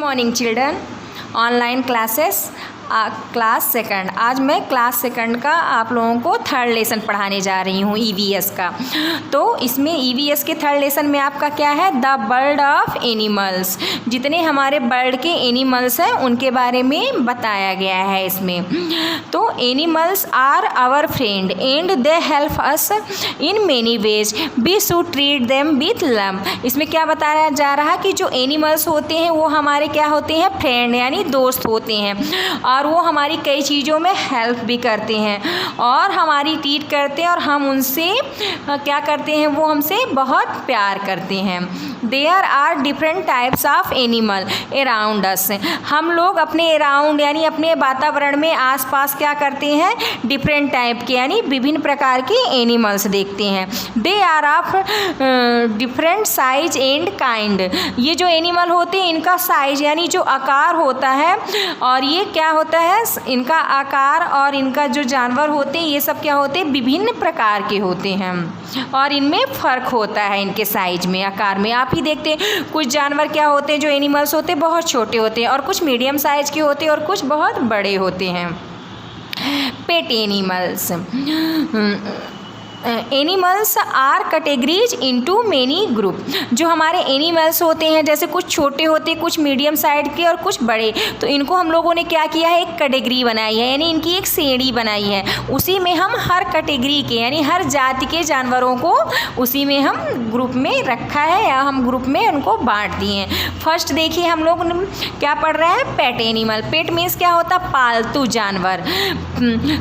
Morning children. Online classes class second. आज मैं class second का आप लोगों को थर्ड लेसन पढ़ाने जा रही हूँ ईवीएस का। तो इसमें ईवीएस के थर्ड लेसन में आपका क्या है, द बर्ड ऑफ एनिमल्स। जितने हमारे बर्ड के एनिमल्स हैं उनके बारे में बताया गया है इसमें। तो animals are our friend and they help us in many ways, we should treat them with love. इसमें क्या बताया जा रहा है कि जो एनिमल्स होते हैं वो हमारे क्या होते हैं, फ्रेंड यानी दोस्त होते हैं, और वो हमारी कई चीज़ों में हेल्प भी करते हैं और हमारी ट्रीट करते हैं और हम उनसे क्या करते हैं, वो हमसे बहुत प्यार करते हैं। There are different types of animal around us. हम लोग अपने अराउंड यानी अपने वातावरण में आसपास क्या करते हैं, डिफरेंट टाइप के यानी विभिन्न प्रकार के एनिमल्स देखते हैं। They are of different size and kind. ये जो एनिमल होते हैं इनका साइज यानी जो आकार होता है, और ये क्या होता है, इनका आकार और इनका जो जानवर होते हैं ये सब क्या होते हैं, विभिन्न प्रकार के होते हैं और इनमें फ़र्क होता है इनके साइज में, आकार में। आप ही देखते हैं कुछ जानवर क्या होते हैं, जो एनिमल्स होते हैं बहुत छोटे होते हैं और कुछ मीडियम साइज के होते हैं और कुछ बहुत बड़े होते हैं। Pet animals. Animals are categories into many group. जो हमारे एनिमल्स होते हैं जैसे कुछ छोटे होते हैं, कुछ मीडियम साइज के और कुछ बड़े, तो इनको हम लोगों ने क्या किया है, एक कैटेगरी बनाई है यानी इनकी एक श्रेणी बनाई है। उसी में हम हर कैटेगरी के यानी हर जाति के जानवरों को उसी में हम ग्रुप में रखा है या हम ग्रुप में उनको बांट दिए हैं। फर्स्ट देखिए हम लोग क्या पढ़ रहे हैं, पेट एनिमल। पेट मीन्स क्या होता है, पालतू जानवर।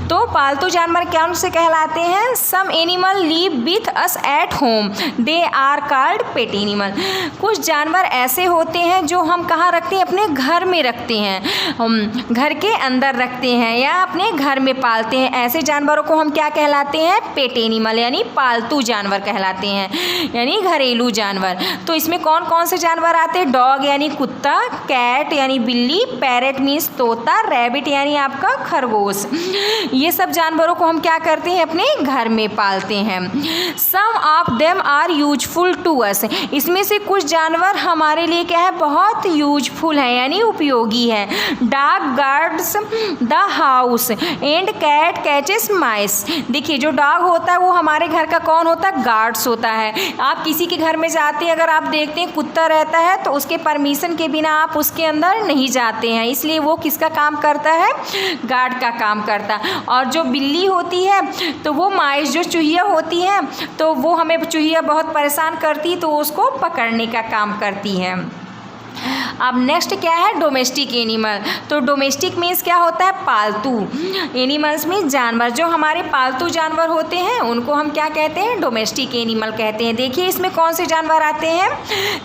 तो पालतू जानवर क्या उनसे कहलाते हैं, some animal live with us at home, they are called pet animal. कुछ जानवर ऐसे होते हैं जो हम कहाँ रखते हैं, अपने घर में रखते हैं, हम घर के अंदर रखते हैं या अपने घर में पालते हैं। ऐसे जानवरों को हम क्या कहलाते हैं, पेट एनिमल यानी पालतू जानवर कहलाते हैं यानी घरेलू जानवर। तो इसमें कौन कौन से जानवर आते हैं, डॉग यानी कुत्ता, कैट यानी बिल्ली, पैरेट मीन्स तोता, रैबिट यानी आपका खरगोश। ये सब जानवरों को हम क्या करते हैं, अपने घर में पालते हैं। Some of them are useful to us. इसमें से कुछ जानवर हमारे लिए क्या है, बहुत यूजफुल है यानी उपयोगी है। Dog guards the house and cat catches mice. देखिए जो डॉग होता है वो हमारे घर का कौन होता है, गार्ड्स होता है। आप किसी के घर में जाते हैं, अगर आप देखते हैं कुत्ता रहता है तो उसके परमिशन के बिना आप उसके अंदर नहीं जाते हैं, इसलिए वो किसका काम करता है, गार्ड का काम करता है। और जो बिल्ली होती है तो वो माइस जो चूहिया होती है तो वो हमें चूहिया बहुत परेशान करती तो उसको पकड़ने का काम करती है। अब नेक्स्ट क्या है, डोमेस्टिक एनिमल। तो डोमेस्टिक मीन्स क्या होता है, पालतू। एनिमल्स मीन्स जानवर। जो हमारे पालतू जानवर होते हैं उनको हम क्या कहते हैं, डोमेस्टिक एनिमल कहते हैं। देखिए इसमें कौन से जानवर आते हैं,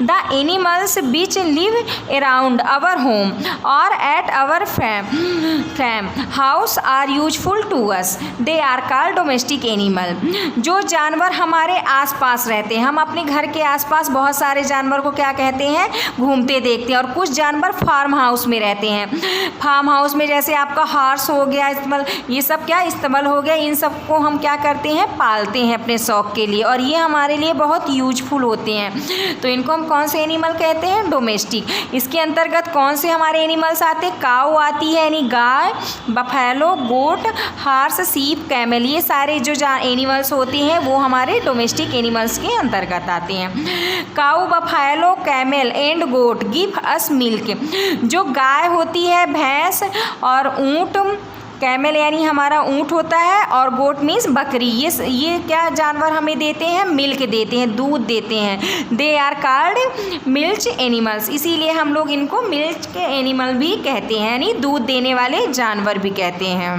the animals which live around our home और at our farm house are useful to us, they are called domestic animal. जो जानवर हमारे आसपास रहते हैं, हम अपने घर के आसपास बहुत सारे जानवर को क्या कहते हैं, घूमते देखते हैं। और कुछ जानवर फार्म हाउस में रहते हैं। फार्म हाउस में जैसे आपका हॉर्स हो गया, इस्तेमाल, ये सब क्या इस्तेमाल हो गया, इन सब को हम क्या करते हैं, पालते हैं अपने शौक के लिए और ये हमारे लिए बहुत यूजफुल होते हैं। तो इनको हम कौन से एनिमल कहते हैं, डोमेस्टिक। इसके अंतर्गत कौन से हमारे एनिमल्स आते हैं, काऊ आती है यानी गाय, बफेलो, गोट, हार्स, सीप, कैमल। ये सारे जो एनिमल्स होते हैं वो हमारे डोमेस्टिक एनिमल्स के अंतर्गत आते हैं। Cow, buffalo, camel and goat give us milk. जो गाय होती है, भैंस और ऊँट, कैमल यानी हमारा ऊँट होता है, और गोट मीन्स बकरी, ये क्या जानवर हमें देते हैं, मिल्क देते हैं, दूध देते हैं। They are called milk animals. इसीलिए हम लोग इनको मिल्क एनिमल भी कहते हैं यानी दूध देने वाले जानवर भी कहते हैं।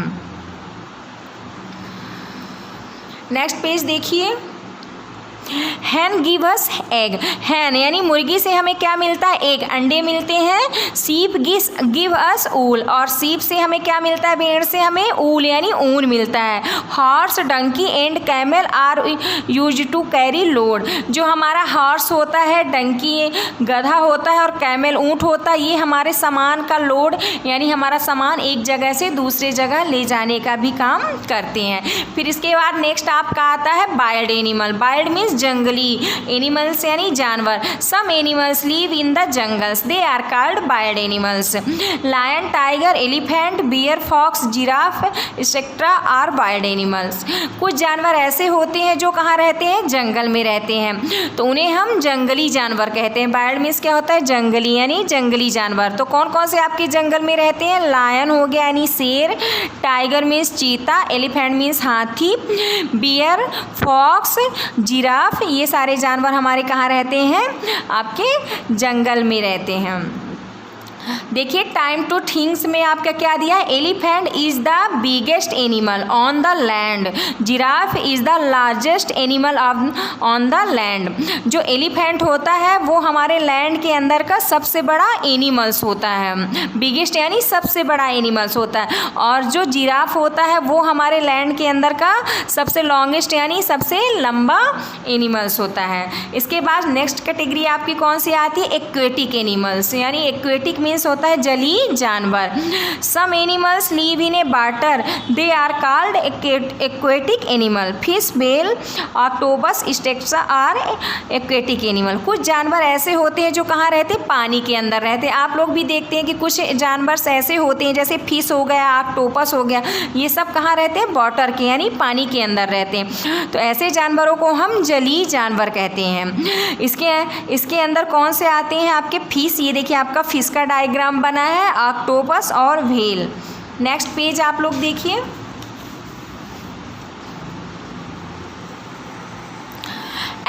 नेक्स्ट पेज देखिए, हैन गिव अस एग। हैन यानी मुर्गी से हमें क्या मिलता है, एग, अंडे मिलते हैं। सीप गिव अस ऊल, और सीप से हमें क्या मिलता है, भेड़ से हमें ऊल यानी ऊन मिलता है। Horse, donkey and camel are use to carry load. जो हमारा हॉर्स होता है, डंकी गधा होता है और कैमल ऊँट होता है, ये हमारे सामान का लोड यानी हमारा सामान एक जगह से दूसरे जगह ले जाने का भी काम करते हैं। फिर इसके बाद नेक्स्ट आपका आता है वाइल्ड एनिमल। वाइल्ड मीन्स जंगली एनिमल्स यानी जानवर। Some animals live in the jungles, they are called wild animals. Lion, tiger, elephant, bear, fox, giraffe etcetera are wild animals. कुछ जानवर ऐसे होते हैं जो कहाँ रहते हैं, जंगल में रहते हैं, तो उन्हें हम जंगली जानवर कहते हैं। वाइल्ड मीन्स क्या होता है, जंगली यानी जंगली जानवर। तो कौन कौन से आपके जंगल में रहते हैं, लायन हो गया यानी शेर, टाइगर मीन्स चीता, एलिफेंट मीन्स हाथी, बियर, फॉक्स, जिराफ, ये सारे जानवर हमारे कहाँ रहते हैं, आपके जंगल में रहते हैं। देखिए टाइम टू थिंग्स में आपका क्या दिया है, elephant is the biggest animal on the land, giraffe is the largest animal on the land. जो एलिफेंट होता है वो हमारे लैंड के अंदर का सबसे बड़ा एनिमल्स होता है, बिगेस्ट यानी सबसे बड़ा एनिमल्स होता है। और जो जिराफ होता है वो हमारे लैंड के अंदर का सबसे लॉन्गेस्ट यानी सबसे लंबा एनिमल्स होता है। इसके बाद नेक्स्ट कैटेगरी आपकी कौन सी आती है, एक्वेटिक एनिमल्स, यानी एक्वेटिक मीन्स होता है जली जानवर। Some animals live in a water, they are called aquatic animal. Fish, whale, octopus, स्टेक्सा आर एक्वेटिक एनिमल। कुछ जानवर ऐसे होते हैं जो कहाँ रहते हैं, पानी के अंदर रहते हैं। आप लोग भी देखते हैं कि कुछ जानवर ऐसे होते हैं जैसे फिश हो गया, ऑक्टोपस हो गया, ये सब कहाँ रहते हैं, वाटर के यानी पानी के अंदर रहते हैं। तो ऐसे जानवरों को हम जलीय जानवर कहते हैं। इसके अंदर कौन से आते हैं आपके, फिश, ये देखिए आपका फिश का डायग्राम बना है, ऑक्टोपस और व्हेल। नेक्स्ट पेज आप लोग देखिए।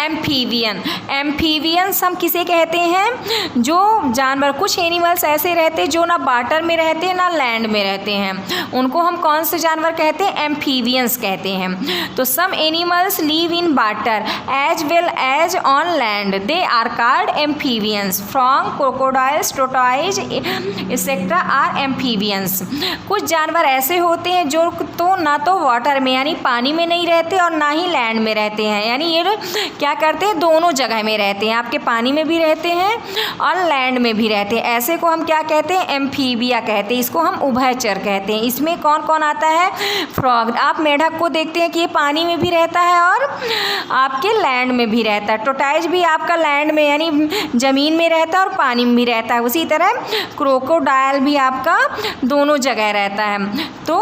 एम्फीबियन, एम्फीबियंस हम किसे कहते हैं, जो जानवर, कुछ एनिमल्स ऐसे रहते हैं जो ना वाटर में रहते हैं ना लैंड में रहते हैं, उनको हम कौन से जानवर कहते हैं, एम्फीबियंस कहते हैं। तो some animals live in water as well as on land, they are called amphibians. Frog, crocodiles, tortoise etcetera are amphibians. कुछ जानवर ऐसे होते हैं जो तो ना तो वाटर में यानी पानी में नहीं रहते और ना ही लैंड में रहते हैं, यानी ये क्या करते हैं, दोनों जगह में रहते हैं, आपके पानी में भी रहते हैं और लैंड में भी रहते हैं। ऐसे को हम क्या कहते हैं, एम्फीबिया कहते हैं, इसको हम उभयचर कहते हैं। इसमें कौन कौन आता है, फ्रॉग, आप मेढक को देखते हैं कि ये पानी में भी रहता है और आपके लैंड में भी रहता है। टोर्टोइज भी आपका लैंड में यानी ज़मीन में रहता है और पानी में भी रहता है। उसी तरह क्रोकोडाइल भी आपका दोनों जगह रहता है। तो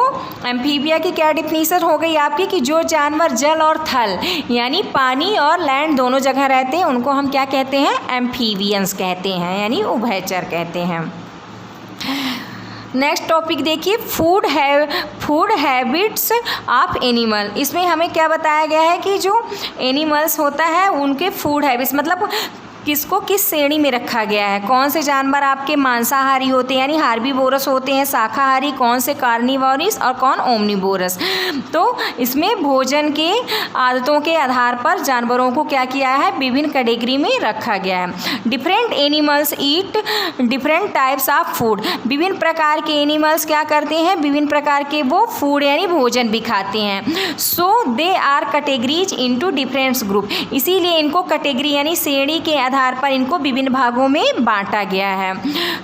एम्फीबिया की क्या डिफिनीशन हो गई आपकी, कि जो जानवर जल और थल यानी पानी और लैंड दोनों जगह रहते हैं उनको हम क्या कहते हैं, एम्फीबियंस कहते हैं, यानी उभयचर कहते हैं। नेक्स्ट टॉपिक देखिए, फूड हैबिट्स ऑफ एनिमल। इसमें हमें क्या बताया गया है कि जो एनिमल्स होता है उनके फूड हैबिट्स, मतलब किसको किस श्रेणी में रखा गया है। कौन से जानवर आपके मांसाहारी होते हैं यानी हार्बीवोरस होते हैं, शाकाहारी, कौन से कार्निवोरस और कौन ओमनिवोरस। तो इसमें भोजन के आदतों के आधार पर जानवरों को क्या किया है, विभिन्न कैटेगरी में रखा गया है। Different animals eat different types of food, विभिन्न प्रकार के एनिमल्स क्या करते हैं, विभिन्न प्रकार के वो फूड यानी भोजन भी खाते हैं। So they are categories into different group, इसीलिए इनको कैटेगरी यानी श्रेणी के आधार पर इनको विभिन्न भागों में बांटा गया है।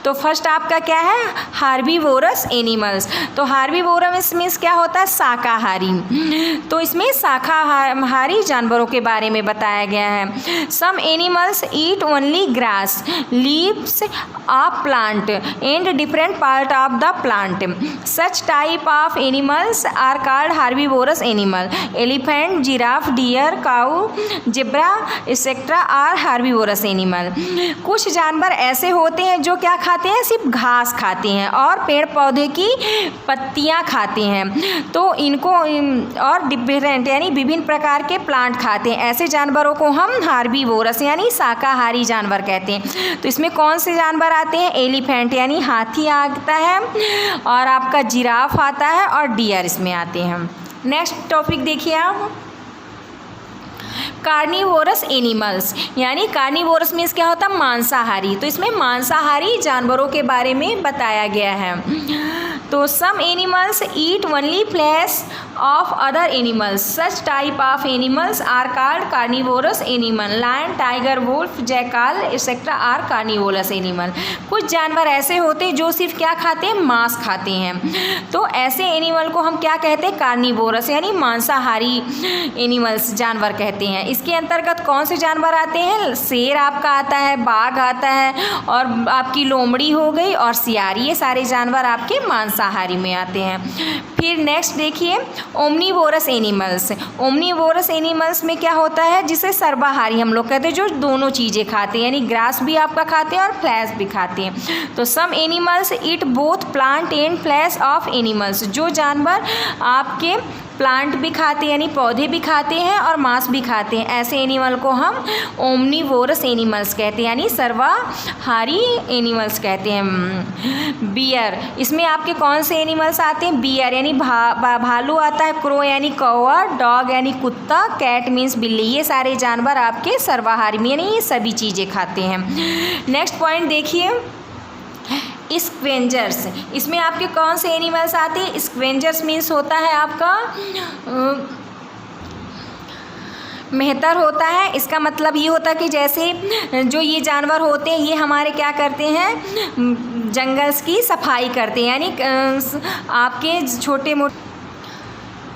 तो फर्स्ट आपका क्या है, हार्बीवोरस एनिमल्स। तो हार्बीवोरस मीन्स क्या होता है, शाकाहारी। तो इसमें शाकाहारी जानवरों के बारे में बताया गया है। Some animals eat only grass, leaves of plant and different part of the plant. Such type of animals are called herbivorous animal. Elephant, giraffe, deer, cow, zebra etcetera are herbivorous animal. कुछ जानवर ऐसे होते हैं जो क्या खाते हैं, सिर्फ घास खाते हैं और पेड़ पौधे की पत्तियां खाते हैं। तो इनको और डिफरेंट यानी विभिन्न प्रकार के प्लांट खाते हैं। ऐसे जानवरों को हम हार्बीवोरस यानी शाकाहारी जानवर कहते हैं। तो इसमें कौन से जानवर आते हैं, एलिफेंट यानी हाथी आता है और आपका जिराफ आता है और डियर इसमें आते हैं। नेक्स्ट टॉपिक देखिए आप, कार्निवोरस एनिमल्स, यानी कार्निवोरस मीन्स क्या होता है, मांसाहारी। तो इसमें मांसाहारी जानवरों के बारे में बताया गया है। तो some animals eat only flesh of other animals, such type of animals are called carnivorous animal. Lion, tiger, wolf, jackal etcetera are carnivorous animal. कुछ जानवर ऐसे होते हैं जो सिर्फ क्या खाते हैं, मांस खाते हैं, तो ऐसे एनिमल को हम क्या कहते हैं, कार्निवोरस यानी मांसाहारी एनिमल्स जानवर कहते हैं। इसके अंतर्गत कौन से जानवर आते हैं, शेर आपका आता है, बाघ आता है, और आपकी लोमड़ी हो गई और सियारी, ये सारे जानवर आपके मांसाहारी में आते हैं। फिर नेक्स्ट देखिए ओमनीवोरस एनिमल्स। ओमनीवोरस एनिमल्स में क्या होता है, जिसे सर्वाहारी हम लोग कहते हैं, जो दोनों चीज़ें खाते हैं, यानी ग्रास भी आपका खाते हैं और फ्लैश भी खाते हैं। तो some animals eat both plant and flesh of animals, जो जानवर आपके प्लांट भी खाते हैं यानी पौधे भी खाते हैं और मांस भी खाते हैं, ऐसे एनिमल को हम ओमनीवोरस एनिमल्स कहते हैं, यानी सर्वाहारी एनिमल्स कहते हैं। बियर, इसमें आपके कौन से एनिमल्स आते हैं, बियर यानी भालू आता है, क्रो यानी कौवा, डॉग यानी कुत्ता, कैट मीन्स बिल्ली, ये सारे जानवर आपके सर्वाहारी में यानी ये सभी चीज़ें खाते हैं। नेक्स्ट पॉइंट देखिए स्क्वेंजर्स, इसमें आपके कौन से एनिमल्स आते हैं, स्क्वेंजर्स मीन्स होता है आपका मेहतर होता है। इसका मतलब ये होता है कि जैसे जो ये जानवर होते हैं ये हमारे क्या करते हैं, जंगल्स की सफाई करते हैं, यानी आपके छोटे मोटे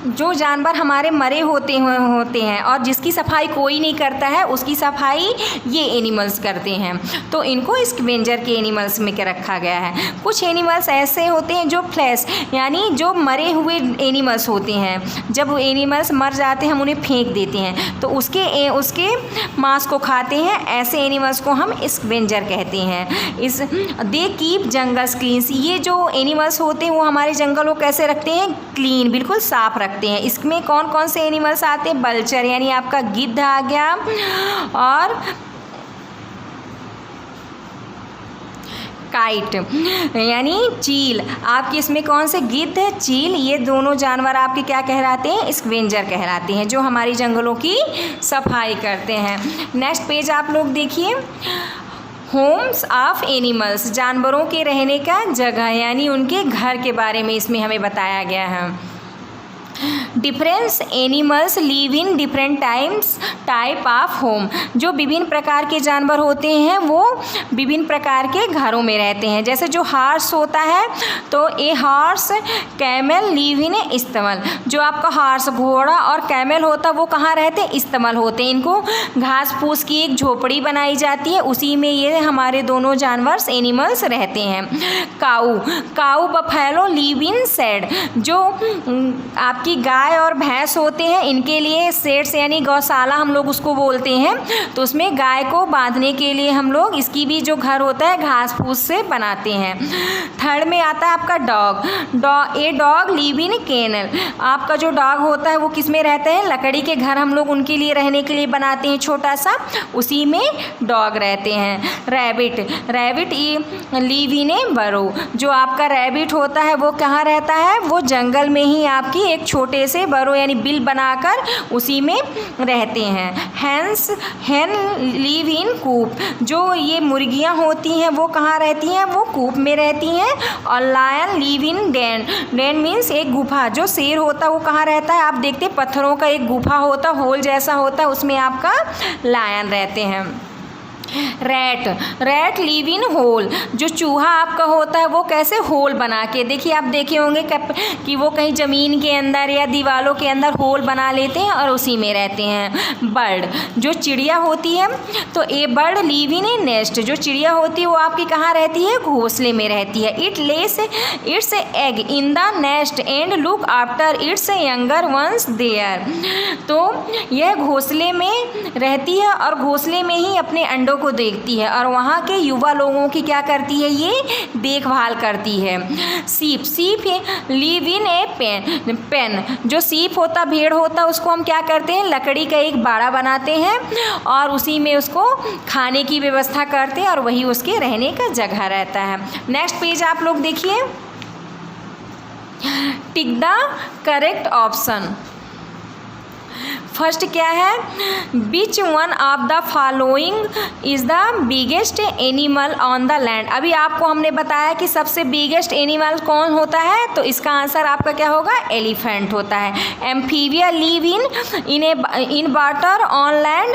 जो जानवर हमारे मरे होते हैं और जिसकी सफाई कोई नहीं करता है उसकी सफाई ये एनिमल्स करते हैं, तो इनको स्क्वेंजर के एनिमल्स में रखा गया है। कुछ एनिमल्स ऐसे होते हैं जो फ्लैश यानी जो मरे हुए एनिमल्स होते हैं, जब वो एनिमल्स मर जाते हैं हम उन्हें फेंक देते हैं तो उसके मांस को खाते हैं, ऐसे एनिमल्स को हम स्क्वेंजर कहते हैं। दे कीप जंगल्स क्लीन, ये जो एनिमल्स होते हैं वो हमारे जंगल को कैसे रखते हैं, क्लीन बिल्कुल साफ रखते हैं। इसमें कौन कौन से एनिमल्स आते हैं, बल्चर यानी आपका गिद्ध आ गया, और काइट यानी चील, आपके इसमें कौन से गिद्ध है, चील, ये दोनों जानवर आपके क्या कहलाते हैं, स्क्वेंजर कहलाते हैं, जो हमारी जंगलों की सफाई करते हैं। नेक्स्ट पेज आप लोग देखिए होम्स ऑफ एनिमल्स, जानवरों के रहने का जगह यानी उनके घर के बारे में इसमें हमें बताया गया है। Difference animals live in different type of home, जो विभिन्न प्रकार के जानवर होते हैं वो विभिन्न प्रकार के घरों में रहते हैं। जैसे जो हॉर्स होता है तो a horse camel live in इस्तमल, जो आपका हॉर्स घोड़ा और कैमल होता है वो कहाँ रहते हैं, इस्तमल होते हैं। इनको घास फूस की एक झोपड़ी बनाई जाती है, उसी में ये हमारे दोनों जानवर एनिमल्स रहते हैं। Cow buffalo live in shade, जो आपकी गाय और भैंस होते हैं इनके लिए शेड्स यानी गौशाला हम लोग उसको बोलते हैं, तो उसमें गाय को बांधने के लिए हम लोग इसकी भी जो घर होता है घास फूस से बनाते हैं। थर्ड में आता है आपका डॉग लिव इन केनल, आपका जो डॉग होता है वो किस में रहता है, लकड़ी के घर हम लोग उनके लिए रहने के लिए बनाते हैं छोटा सा, उसी में डॉग रहते हैं। रैबिट लिव इन ए बरो, जो आपका रैबिट होता है वो कहाँ रहता है, वो जंगल में ही आपकी एक छोटे से बरो यानी बिल बनाकर उसी में रहते हैं। हैन लिव इन कूप, जो ये मुर्गियां होती हैं वो कहाँ रहती हैं, वो कूप में रहती हैं। और lion live in den means एक गुफा, जो शेर होता है वो कहाँ रहता है, आप देखते हैं पत्थरों का एक गुफा होता है, होल जैसा होता है, उसमें आपका लायन रहते हैं। रैट लिव इन होल, जो चूहा आपका होता है वो कैसे होल बना के, देखिए आप देखे होंगे कि वो कहीं ज़मीन के अंदर या दीवारों के अंदर होल बना लेते हैं और उसी में रहते हैं। बर्ड, जो चिड़िया होती है तो a bird live in a nest, जो चिड़िया होती है वो आपकी कहाँ रहती है, घोंसले में रहती है। It lays its egg in the nest and look after its younger ones there, तो यह घोंसले में रहती है और घोंसले में ही अपने अंडों को देखती है और वहाँ के युवा लोगों की क्या करती है, ये देखभाल करती है। सीप लिव इन ए पेन, जो सीप होता भेड़ होता उसको हम क्या करते हैं, लकड़ी का एक बाड़ा बनाते हैं और उसी में उसको खाने की व्यवस्था करते हैं और वही उसके रहने का जगह रहता है। नेक्स्ट पेज आप लोग देखिए, tick the correct option. First क्या है, which one of the following is the biggest animal on the land. अभी आपको हमने बताया कि सबसे बिगेस्ट एनिमल कौन होता है, तो इसका आंसर आपका क्या होगा, एलिफेंट होता है। Amphibia live in water on land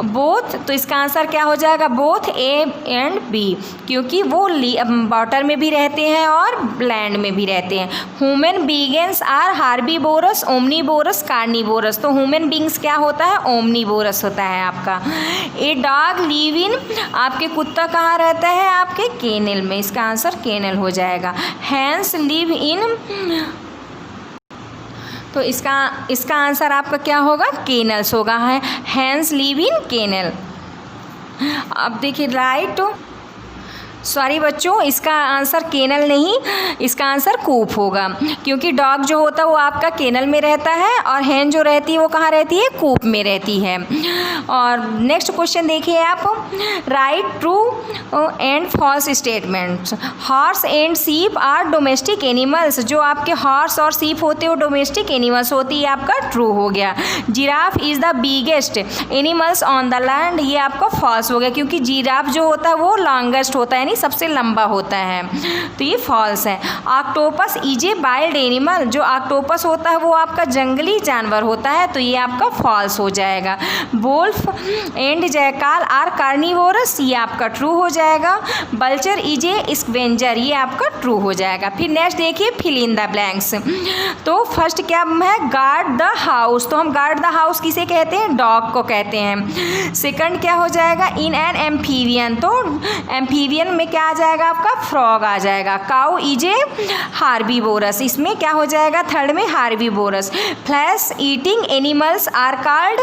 both, तो इसका आंसर क्या हो जाएगा, बोथ ए एंड बी, क्योंकि वो वाटर में भी रहते हैं और लैंड में भी रहते हैं। Human beings are herbivorous, omnivorous, carnivorous. तो ह्यूमन बींग्स क्या होता है, ओमनीवोरस होता है आपका। ए डॉग लिव इन, आपके कुत्ता कहाँ रहता है, आपके केनल में, इसका आंसर केनल हो जाएगा। हैंस लिव इन, तो इसका आंसर आपका क्या होगा, केनल्स होगा। है हैंस लिव इन केनल। अब देखिए राइट, सॉरी बच्चों, इसका आंसर केनल नहीं, इसका आंसर कूप होगा, क्योंकि डॉग जो होता है वो आपका केनल में रहता है और हैन जो रहती है वो कहाँ रहती है, कूप में रहती है। और नेक्स्ट क्वेश्चन देखिए आप, right true and false statements. Horse and sheep are domestic animals, जो आपके हॉर्स और सीप होते हैं वो डोमेस्टिक एनिमल्स होती है, आपका ट्रू हो गया। Giraffe is the biggest animals on the land, ये आपका फॉल्स हो गया, क्योंकि जिराफ जो होता है वो लॉन्गेस्ट होता है, यानी सबसे लंबा होता है, तो ये फॉल्स है। Octopus is a wild animal, जो ऑक्टोपस होता है वो आपका जंगली जानवर होता है, तो ये आपका फॉल्स हो जाएगा। Wolf and jackal are carnivorous, ये आपका ट्रू हो जाएगा। बल्चर इज ए स्क्वेंजर, ये आपका ट्रू हो जाएगा। फिर नेक्स्ट देखिए फिल इन द ब्लैंक्स। तो फर्स्ट क्या है, गार्ड द हाउस, तो हम गार्ड द हाउस किसे कहते हैं, डॉग को कहते हैं। सेकंड क्या हो जाएगा, इन एन एम्फीबियन, तो एम्फीबियन में क्या आ जाएगा आपका, फ्रॉग आ जाएगा। काउ इज ए हार्बीवोरस, इसमें क्या हो जाएगा, थर्ड में herbivorous. Flesh eating animals are called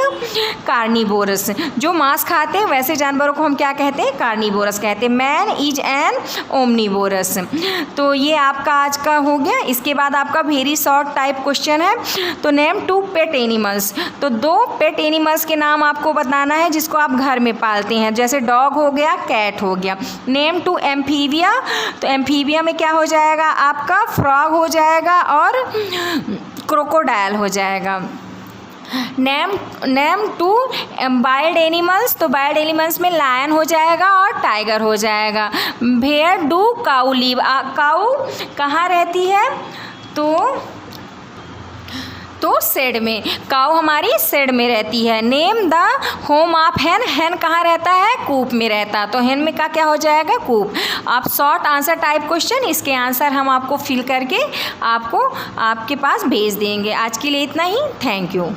carnivorous, जो मांस खाते हैं वैसे जानवरों को हम क्या कहते हैं, कार्निवोरस कहते हैं। Man is an omnivorous. तो ये आपका आज का हो गया। इसके बाद आपका वेरी शॉर्ट टाइप क्वेश्चन है, तो नेम टू पेट एनिमल्स, तो दो पेट एनिमल्स के नाम आपको बताना है जिसको आप घर में पालते हैं, जैसे डॉग हो गया, कैट हो गया। नेम टू एम्फीबिया, तो एम्फीबिया में क्या हो जाएगा आपका, फ्रॉग हो जाएगा और क्रोकोडाइल हो जाएगा। नेम टू वाइल्ड एनिमल्स, तो वाइल्ड एनिमल्स में लायन हो जाएगा और टाइगर हो जाएगा। वेयर डू काऊ लिव, काऊ कहाँ रहती है, तो शेड में, काऊ हमारी शेड में रहती है। नेम द होम ऑफ हैन, हैन कहाँ रहता है, कूप में रहता है, तो हैन में का क्या हो जाएगा, कूप। आप शॉर्ट आंसर टाइप क्वेश्चन, इसके आंसर हम आपको फिल करके आपको आपके पास भेज देंगे। आज के लिए इतना ही, थैंक यू।